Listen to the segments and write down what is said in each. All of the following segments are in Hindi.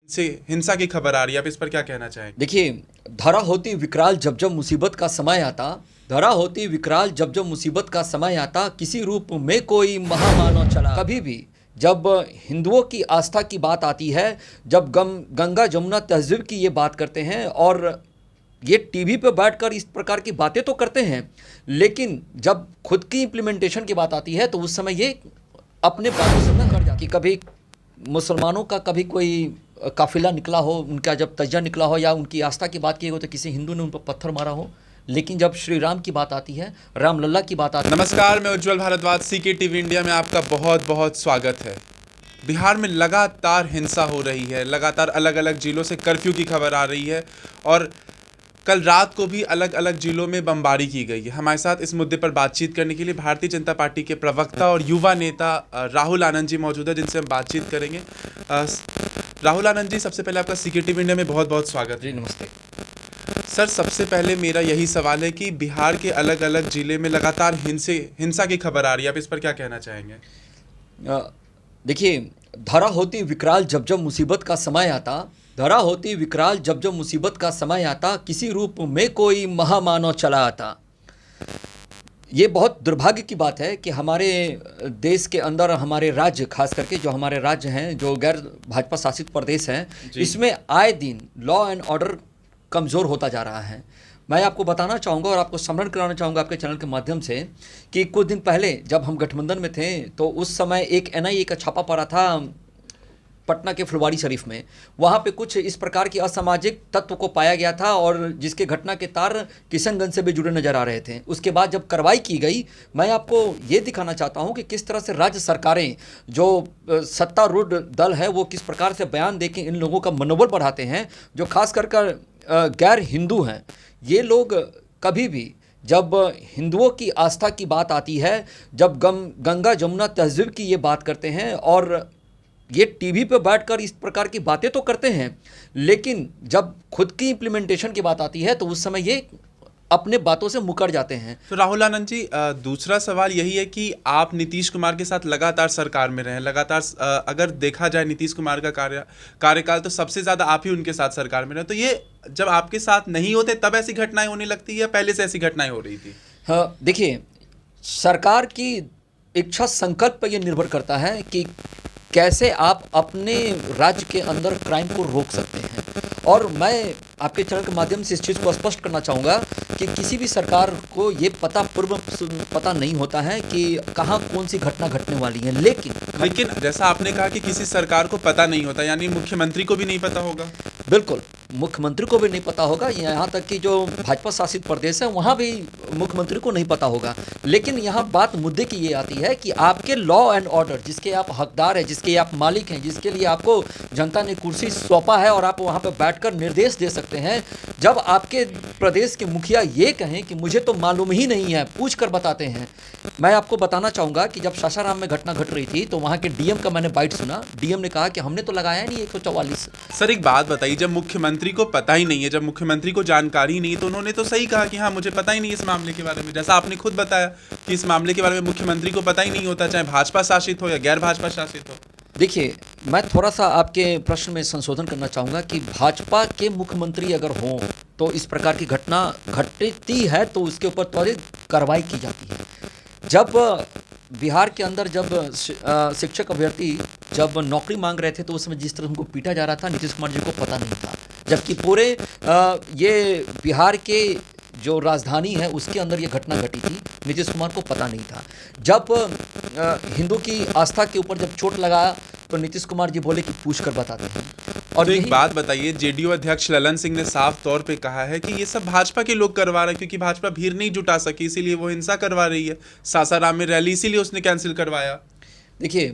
से हिंसा की खबर आ रही है, आप इस पर क्या कहना चाहेंगे? देखिए, धरा होती विकराल जब जब मुसीबत का समय आता, धरा होती विकराल जब जब मुसीबत का समय आता, किसी रूप में कोई महामानव चला। कभी भी जब हिंदुओं की आस्था की बात आती है, जब गंगा जमुना तहज़ीब की ये बात करते हैं और ये टीवी पे बैठकर इस प्रकार की बातें तो करते हैं, लेकिन जब खुद की इम्प्लीमेंटेशन की बात आती है तो उस समय ये अपने बातों से न कर जाती। कभी मुसलमानों का कभी कोई काफिला निकला हो, उनका जब तजिया निकला हो या उनकी आस्था की बात की हो तो किसी हिंदू ने उन पर पत्थर मारा हो, लेकिन जब श्री राम की बात आती है, रामलला की बात आती है। नमस्कार, मैं उज्जवल भारद्वाज, सीके टीवी इंडिया में आपका बहुत बहुत स्वागत है। बिहार में लगातार हिंसा हो रही है, लगातार अलग अलग जिलों से कर्फ्यू की खबर आ रही है और कल रात को भी अलग अलग जिलों में बमबारी की गई है। हमारे साथ इस मुद्दे पर बातचीत करने के लिए भारतीय जनता पार्टी के प्रवक्ता और युवा नेता राहुल आनंद जी मौजूद है, जिनसे हम बातचीत करेंगे। राहुल आनंद जी, सबसे पहले आपका सीके टीवी इंडिया में बहुत बहुत स्वागत जी है। नमस्ते सर, सबसे पहले मेरा यही सवाल है कि बिहार के अलग अलग जिले में लगातार हिंसा की खबर आ रही है, आप इस पर क्या कहना चाहेंगे? देखिए, धरा होती विकराल जब जब मुसीबत का समय आता, धरा होती विकराल जब जब मुसीबत का समय आता, किसी रूप में कोई महामानव चला आता। ये बहुत दुर्भाग्य की बात है कि हमारे देश के अंदर हमारे राज्य, खास करके जो हमारे राज्य हैं, जो गैर भाजपा शासित प्रदेश हैं, इसमें आए दिन लॉ एंड ऑर्डर कमज़ोर होता जा रहा है। मैं आपको बताना चाहूँगा और आपको स्मरण कराना चाहूँगा आपके चैनल के माध्यम से कि कुछ दिन पहले जब हम गठबंधन में थे तो उस समय एक एनआईए का छापा पड़ा था पटना के फुलवारी शरीफ में। वहाँ पे कुछ इस प्रकार की असामाजिक तत्व को पाया गया था और जिसके घटना के तार किशनगंज से भी जुड़े नजर आ रहे थे। उसके बाद जब कार्रवाई की गई, मैं आपको ये दिखाना चाहता हूँ कि किस तरह से राज्य सरकारें, जो सत्तारूढ़ दल है, वो किस प्रकार से बयान दे के इन लोगों का मनोबल बढ़ाते हैं, जो खास कर गैर हिंदू हैं। ये लोग कभी भी जब हिंदुओं की आस्था की बात आती है, जब गंगा जमुना तहज़ीब की ये बात करते हैं और ये टीवी पे बैठकर इस प्रकार की बातें तो करते हैं, लेकिन जब खुद की इम्प्लीमेंटेशन की बात आती है तो उस समय ये अपने बातों से मुकर जाते हैं। तो राहुल आनंद जी, दूसरा सवाल यही है कि आप नीतीश कुमार के साथ लगातार सरकार में रहे हैं, लगातार अगर देखा जाए नीतीश कुमार का कार्यकाल तो सबसे ज़्यादा आप ही उनके साथ सरकार में रहे। तो ये जब आपके साथ नहीं होते तब ऐसी घटनाएं होने लगती है या पहले से ऐसी घटनाएं हो रही थी? हाँ, देखिए, सरकार की इच्छा संकल्प पर यह निर्भर करता है कि कैसे आप अपने राज्य के अंदर क्राइम को रोक सकते हैं। और मैं आपके चैनल के माध्यम से इस चीज़ को स्पष्ट करना चाहूँगा कि किसी भी सरकार को ये पता नहीं होता है कि कहाँ कौन सी घटना घटने वाली है, लेकिन जैसा आपने कहा कि किसी सरकार को पता नहीं होता, यानी मुख्यमंत्री को भी नहीं पता होगा? बिल्कुल, मुख्यमंत्री को भी नहीं पता होगा। यहाँ तक कि जो भाजपा शासित प्रदेश है वहाँ भी मुख्यमंत्री को नहीं पता होगा। लेकिन यहाँ बात मुद्दे की ये आती है कि आपके लॉ एंड ऑर्डर, जिसके आप हकदार हैं, जिसके आप मालिक हैं, जिसके लिए आपको जनता ने कुर्सी सौंपा है और आप वहाँ पर बैठकर निर्देश दे सकते हैं, जब आपके प्रदेश के मुखिया ये कहें कि मुझे तो मालूम ही नहीं है, पूछ कर बताते हैं। मैं आपको बताना चाहूँगा कि जब सासाराम में घटना घट रही थी तो वहाँ के डीएम का मैंने बाइट सुना। डीएम ने कहा कि हमने तो लगाया नहीं 144। सर, एक बात बताइए, जब मुख्यमंत्री को पता ही नहीं है, जब मुख्यमंत्री को जानकारी नहीं है, तो उन्होंने तो सही कहा कि हाँ, मुझे पता ही नहीं इस मामले के बारे में। जैसा आपने खुद बताया कि इस मामले के बारे में मुख्यमंत्री को पता ही नहीं होता, चाहे भाजपा शासित हो या गैर भाजपा शासित हो। देखिए, मैं थोड़ा सा आपके प्रश्न में संशोधन करना चाहूँगा कि भाजपा के मुख्यमंत्री अगर हों तो इस प्रकार की घटना घटती है तो उसके ऊपर त्वरित कार्रवाई की जाती है। जब बिहार के अंदर जब शिक्षक अभ्यर्थी जब नौकरी मांग रहे थे तो उस समय जिस तरह उनको पीटा जा रहा था, नीतीश कुमार जी को पता नहीं था, जबकि पूरे ये बिहार के जो राजधानी है उसके अंदर ये घटना घटी थी, नीतीश कुमार को पता नहीं था। जब हिंदू की आस्था के ऊपर जब चोट लगा तो नीतीश कुमार जी बोले कि पूछ कर बताते हैं। और तो एक बात बताइए, जेडीयू अध्यक्ष ललन सिंह ने साफ तौर पे कहा है कि ये सब भाजपा के लोग करवा रहे हैं, क्योंकि भाजपा भीड़ नहीं जुटा सकी, इसीलिए वो हिंसा करवा रही है। सासाराम में रैली इसीलिए उसने कैंसिल करवाया। देखिए,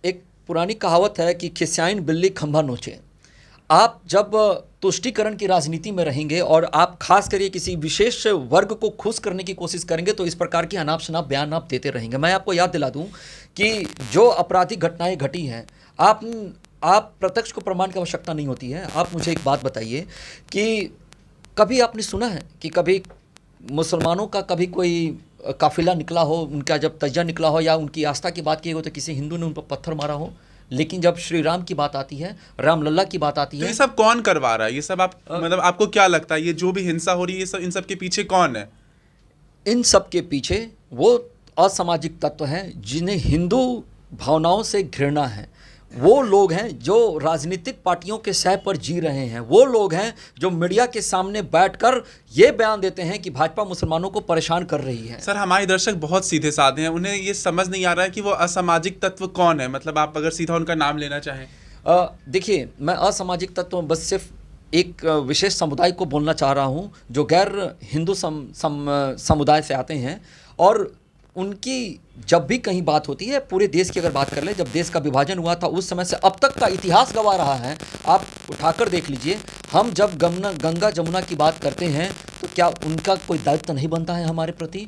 एक पुरानी कहावत है कि खिस्याइन बिल्ली खंभा नोचे। आप जब तुष्टीकरण की राजनीति में रहेंगे और आप खास करके किसी विशेष वर्ग को खुश करने की कोशिश करेंगे तो इस प्रकार की अनाप शनाप बयान आप देते रहेंगे। मैं आपको याद दिला दूं कि जो आपराधिक घटनाएं घटी हैं, आप प्रत्यक्ष को प्रमाण की आवश्यकता नहीं होती है। आप मुझे एक बात बताइए कि कभी आपने सुना है कि कभी मुसलमानों का कभी कोई काफिला निकला हो, उनका जब तजिया निकला हो या उनकी आस्था की बात की हो तो किसी हिंदू ने उन पर पत्थर मारा हो, लेकिन जब श्री राम की बात आती है, रामलला की बात आती तो है, ये सब कौन करवा रहा है? ये सब आप मतलब आपको क्या लगता है, ये जो भी हिंसा हो रही है, ये सब इन सब के पीछे कौन है? इन सब के पीछे वो असामाजिक तत्व हैं जिन्हें हिंदू भावनाओं से घृणा है। वो लोग हैं जो राजनीतिक पार्टियों के सह पर जी रहे हैं। वो लोग हैं जो मीडिया के सामने बैठकर ये बयान देते हैं कि भाजपा मुसलमानों को परेशान कर रही है। सर, हमारे दर्शक बहुत सीधे साधे हैं, उन्हें ये समझ नहीं आ रहा है कि वो असामाजिक तत्व कौन है। मतलब आप अगर सीधा उनका नाम लेना चाहें। देखिए, मैं असामाजिक तत्व बस सिर्फ एक विशेष समुदाय को बोलना चाह रहा हूँ जो गैर हिंदू समुदाय से आते हैं, और उनकी जब भी कहीं बात होती है, पूरे देश की अगर बात कर ले, जब देश का विभाजन हुआ था उस समय से अब तक का इतिहास गवा रहा है। आप उठाकर देख लीजिए, हम जब गंगा जमुना की बात करते हैं तो क्या उनका कोई दायित्व नहीं बनता है हमारे प्रति?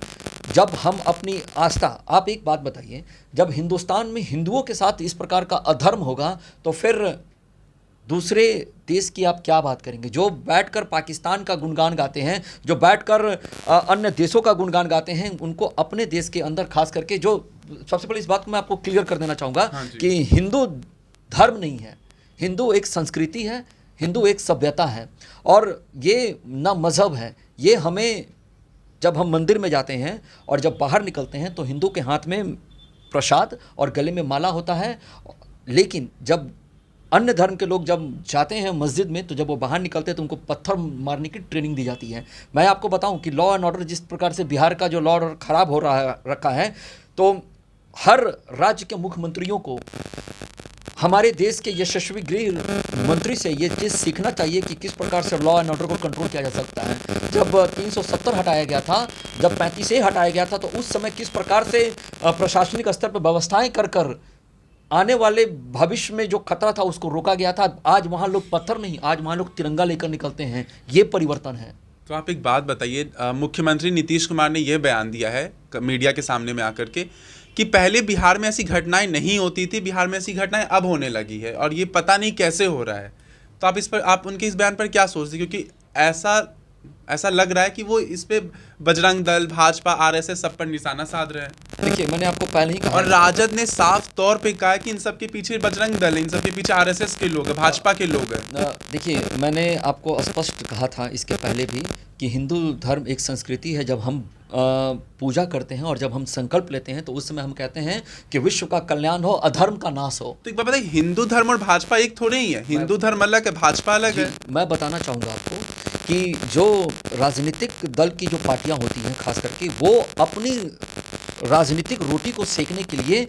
जब हम अपनी आस्था, आप एक बात बताइए, जब हिंदुस्तान में हिंदुओं के साथ इस प्रकार का अधर्म होगा तो फिर दूसरे देश की आप क्या बात करेंगे? जो बैठकर पाकिस्तान का गुणगान गाते हैं, जो बैठकर अन्य देशों का गुणगान गाते हैं, उनको अपने देश के अंदर खास करके, जो सबसे पहले इस बात को मैं आपको क्लियर कर देना चाहूँगा कि हिंदू धर्म नहीं है, हिंदू एक संस्कृति है, हिंदू एक सभ्यता है, और ये ना मज़हब है। ये हमें, जब हम मंदिर में जाते हैं और जब बाहर निकलते हैं तो हिंदू के हाथ में प्रसाद और गले में माला होता है, लेकिन जब अन्य धर्म के लोग जब जाते हैं मस्जिद में तो जब वो बाहर निकलते हैं तो उनको पत्थर मारने की ट्रेनिंग दी जाती है। मैं आपको बताऊं कि लॉ एंड ऑर्डर जिस प्रकार से बिहार का जो लॉ ऑर्डर खराब हो रखा है, तो हर राज्य के मुख्यमंत्रियों को हमारे देश के यशस्वी गृह मंत्री से ये चीज़ सीखना चाहिए कि किस प्रकार से लॉ एंड ऑर्डर को कंट्रोल किया जा सकता है। जब 370 हटाया गया था, जब 35A हटाया गया था, तो उस समय किस प्रकार से प्रशासनिक स्तर पर व्यवस्थाएं कर आने वाले भविष्य में जो खतरा था उसको रोका गया था। आज वहाँ लोग पत्थर नहीं, आज वहाँ लोग तिरंगा लेकर निकलते हैं। ये परिवर्तन है। तो आप एक बात बताइए, मुख्यमंत्री नीतीश कुमार ने यह बयान दिया है मीडिया के सामने में आकर के कि पहले बिहार में ऐसी घटनाएं नहीं होती थी, बिहार में ऐसी घटनाएं अब होने लगी है और ये पता नहीं कैसे हो रहा है। तो आप उनके इस बयान पर क्या सोचते हैं? क्योंकि ऐसा लग रहा है कि वो इस पे बजरंग दल, भाजपा, आरएसएस सब पर निशाना साध रहे हैं। देखिए, मैंने आपको पहले ही कहा, और राजद ने साफ तौर पे कहा कि इन सब के पीछे बजरंग दल है, इन सब के पीछे आरएसएस के लोग हैं, भाजपा के लोग हैं। देखिए, मैंने आपको स्पष्ट कहा था इसके पहले भी कि हिंदू धर्म एक संस्कृति है। जब हम पूजा करते हैं और जब हम संकल्प लेते हैं तो उस समय हम कहते हैं कि विश्व का कल्याण हो, अधर्म का नाश हो। तो एक बात बताइए, हिंदू धर्म और भाजपा एक थोड़े ही है। हिंदू धर्म अलग है, भाजपा अलग है। मैं बताना चाहूँगा आपको कि जो राजनीतिक दल की जो पार्टियां होती हैं, खास करके वो अपनी राजनीतिक रोटी को सेकने के लिए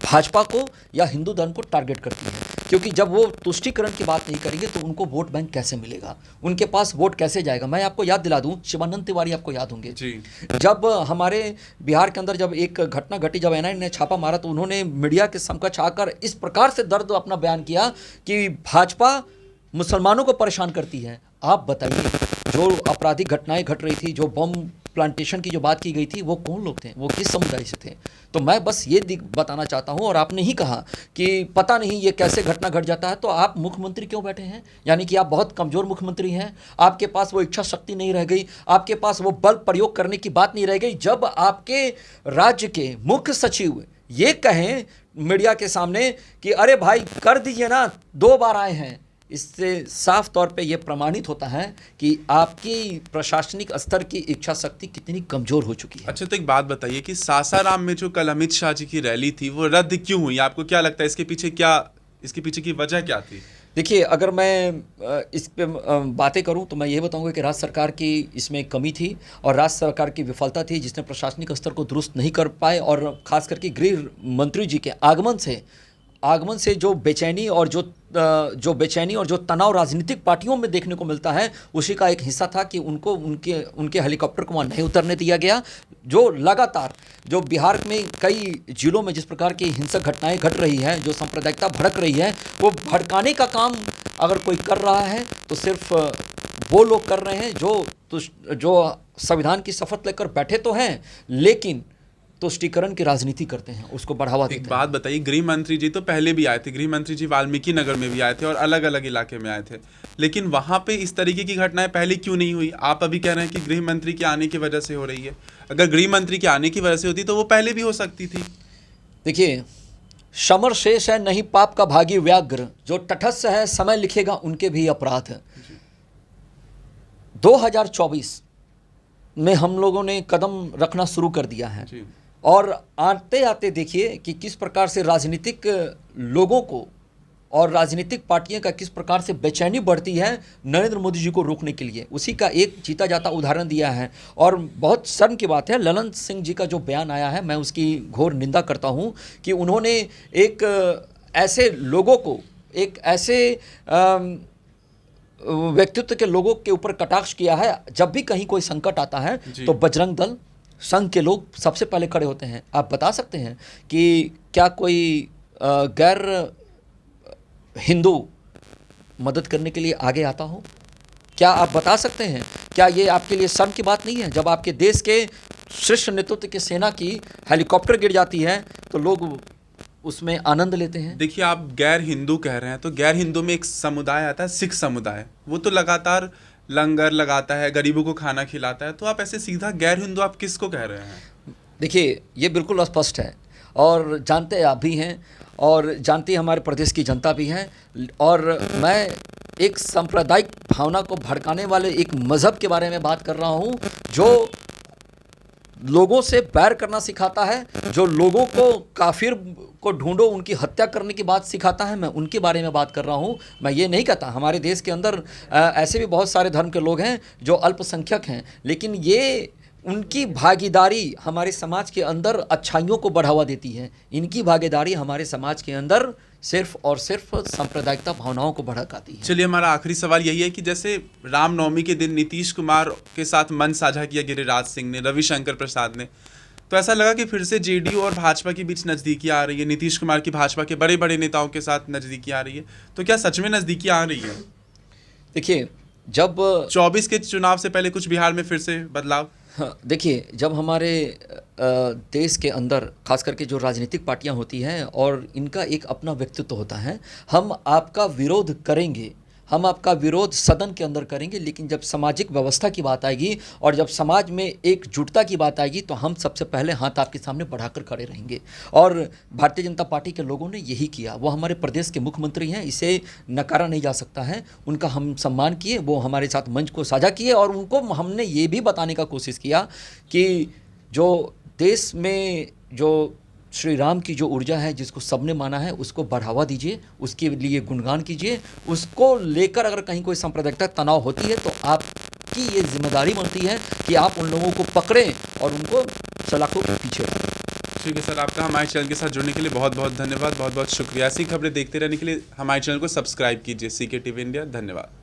भाजपा को या हिंदू धर्म को टारगेट करती है, क्योंकि जब वो तुष्टीकरण की बात नहीं करेंगे तो उनको वोट बैंक कैसे मिलेगा, उनके पास वोट कैसे जाएगा। मैं आपको याद दिला दूं, शिवानंद तिवारी आपको याद होंगे जी। जब हमारे बिहार के अंदर जब एक घटना घटी, जब एनआईए ने छापा मारा तो उन्होंने मीडिया के समकक्ष आकर इस प्रकार से दर्द अपना बयान किया कि भाजपा मुसलमानों को परेशान करती है। आप बताइए, जो आपराधिक घटनाएं घट रही थी, जो बम प्लांटेशन की जो बात की गई थी, वो कौन लोग थे, वो किस समुदाय से थे? तो मैं बस ये बताना चाहता हूँ। और आपने ही कहा कि पता नहीं ये कैसे घटना घट जाता है, तो आप मुख्यमंत्री क्यों बैठे हैं? यानी कि आप बहुत कमज़ोर मुख्यमंत्री हैं, आपके पास वो इच्छा शक्ति नहीं रह गई, आपके पास वो बल प्रयोग करने की बात नहीं रह गई। जब आपके राज्य के मुख्य सचिव ये कहें मीडिया के सामने कि अरे भाई कर दीजिए ना, 2 बार आए हैं, इससे साफ तौर पे ये प्रमाणित होता है कि आपकी प्रशासनिक स्तर की इच्छा शक्ति कितनी कमजोर हो चुकी है। अच्छा, तो एक बात बताइए कि सासाराम में जो कल अमित शाह जी की रैली थी वो रद्द क्यों हुई? आपको क्या लगता है इसके पीछे की वजह क्या थी? देखिए, अगर मैं इस पे बातें करूं तो मैं ये बताऊंगा कि राज्य सरकार की इसमें कमी थी और राज्य सरकार की विफलता थी, जिसने प्रशासनिक स्तर को दुरुस्त नहीं कर पाए। और खास करके गृह मंत्री जी के आगमन से जो बेचैनी और जो तनाव राजनीतिक पार्टियों में देखने को मिलता है, उसी का एक हिस्सा था कि उनको उनके हेलीकॉप्टर को वहाँ नहीं उतरने दिया गया। जो लगातार जो बिहार में कई जिलों में जिस प्रकार की हिंसक घटनाएं घट रही है, जो सांप्रदायिकता भड़क रही है, वो भड़काने का काम अगर कोई कर रहा है तो सिर्फ वो लोग कर रहे हैं जो संविधान की शपथ लेकर बैठे तो हैं, लेकिन तुष्टीकरण की राजनीति करते हैं, उसको बढ़ावा देते हैं। एक बात बताइए, गृह मंत्री जी तो पहले भी आए थे, गृह मंत्री जी वाल्मीकि नगर में भी आए थे और अलग अलग इलाके में आए थे, लेकिन वहां पे इस तरीके की घटनाएं पहले क्यों नहीं हुई? आप अभी कह रहे हैं कि गृह मंत्री के आने की वजह से हो रही है। अगर गृह मंत्री के आने की वजह से होती तो वो पहले भी हो सकती थी। देखिए, समर शेष है नहीं पाप का भागी व्याघ्र, जो तटस्थ है समय लिखेगा उनके भी अपराध। 2024 में हम लोगों ने कदम रखना शुरू कर दिया है और आते आते देखिए कि किस प्रकार से राजनीतिक लोगों को और राजनीतिक पार्टियों का किस प्रकार से बेचैनी बढ़ती है नरेंद्र मोदी जी को रोकने के लिए। उसी का एक जीता जाता उदाहरण दिया है। और बहुत शर्म की बात है, ललन सिंह जी का जो बयान आया है, मैं उसकी घोर निंदा करता हूं कि उन्होंने एक ऐसे लोगों को, एक ऐसे व्यक्तित्व के लोगों के ऊपर कटाक्ष किया है। जब भी कहीं कोई संकट आता है तो बजरंग दल, संघ के लोग सबसे पहले खड़े होते हैं। आप बता सकते हैं कि क्या कोई गैर हिंदू मदद करने के लिए आगे आता हो? क्या आप बता सकते हैं? क्या ये आपके लिए शर्म की बात नहीं है जब आपके देश के शीर्ष नेतृत्व की सेना की हेलीकॉप्टर गिर जाती है तो लोग उसमें आनंद लेते हैं? देखिए, आप गैर हिंदू कह रहे हैं तो गैर हिंदू में एक समुदाय आता है, सिख समुदाय। वो तो लगातार लंगर लगाता है, गरीबों को खाना खिलाता है। तो आप ऐसे सीधा गैर हिंदू आप किसको कह रहे हैं? देखिए, ये बिल्कुल स्पष्ट है और जानते आप भी हैं और जानती हमारे प्रदेश की जनता भी है। और मैं एक सांप्रदायिक भावना को भड़काने वाले एक मज़हब के बारे में बात कर रहा हूँ जो लोगों से बैर करना सिखाता है, जो लोगों को काफिर को ढूंढो उनकी हत्या करने की बात सिखाता है। मैं उनके बारे में बात कर रहा हूँ। मैं ये नहीं कहता, हमारे देश के अंदर ऐसे भी बहुत सारे धर्म के लोग हैं जो अल्पसंख्यक हैं, लेकिन ये उनकी भागीदारी हमारे समाज के अंदर अच्छाइयों को बढ़ावा देती है। इनकी भागीदारी हमारे समाज के अंदर सिर्फ और सिर्फ सांप्रदायिकता भावनाओं को भड़काती है। चलिए, हमारा आखिरी सवाल यही है कि जैसे रामनवमी के दिन नीतीश कुमार के साथ मंच साझा किया गिरिराज सिंह ने, रविशंकर प्रसाद ने, तो ऐसा लगा कि फिर से जेडीयू और भाजपा के बीच नज़दीकी आ रही है। नीतीश कुमार की भाजपा के बड़े बड़े नेताओं के साथ नज़दीकी आ रही है। तो क्या सच में नज़दीकी आ रही है? देखिए, जब 24 के चुनाव से पहले कुछ बिहार में फिर से बदलाव। हाँ, देखिए, जब हमारे देश के अंदर खास करके जो राजनीतिक पार्टियां होती हैं और इनका एक अपना व्यक्तित्व होता है, हम आपका विरोध करेंगे, हम आपका विरोध सदन के अंदर करेंगे, लेकिन जब सामाजिक व्यवस्था की बात आएगी और जब समाज में एकजुटता की बात आएगी तो हम सबसे पहले हाथ आपके सामने बढ़ाकर खड़े रहेंगे। और भारतीय जनता पार्टी के लोगों ने यही किया। वो हमारे प्रदेश के मुख्यमंत्री हैं, इसे नकारा नहीं जा सकता है। उनका हम सम्मान किए, वो हमारे साथ मंच को साझा किए और उनको हमने ये भी बताने का कोशिश किया कि जो देश में जो श्री राम की जो ऊर्जा है जिसको सबने माना है उसको बढ़ावा दीजिए, उसके लिए गुणगान कीजिए। उसको लेकर अगर कहीं कोई सांप्रदायिकता तनाव होती है तो आपकी ये जिम्मेदारी बनती है कि आप उन लोगों को पकड़ें और उनको सलाखों के पीछे रखें। ठीक है सर, आपका हमारे चैनल के साथ जुड़ने के लिए बहुत बहुत धन्यवाद, बहुत बहुत शुक्रिया। ऐसी खबरें देखते रहने के लिए हमारे चैनल को सब्सक्राइब कीजिए। CK TV India. धन्यवाद।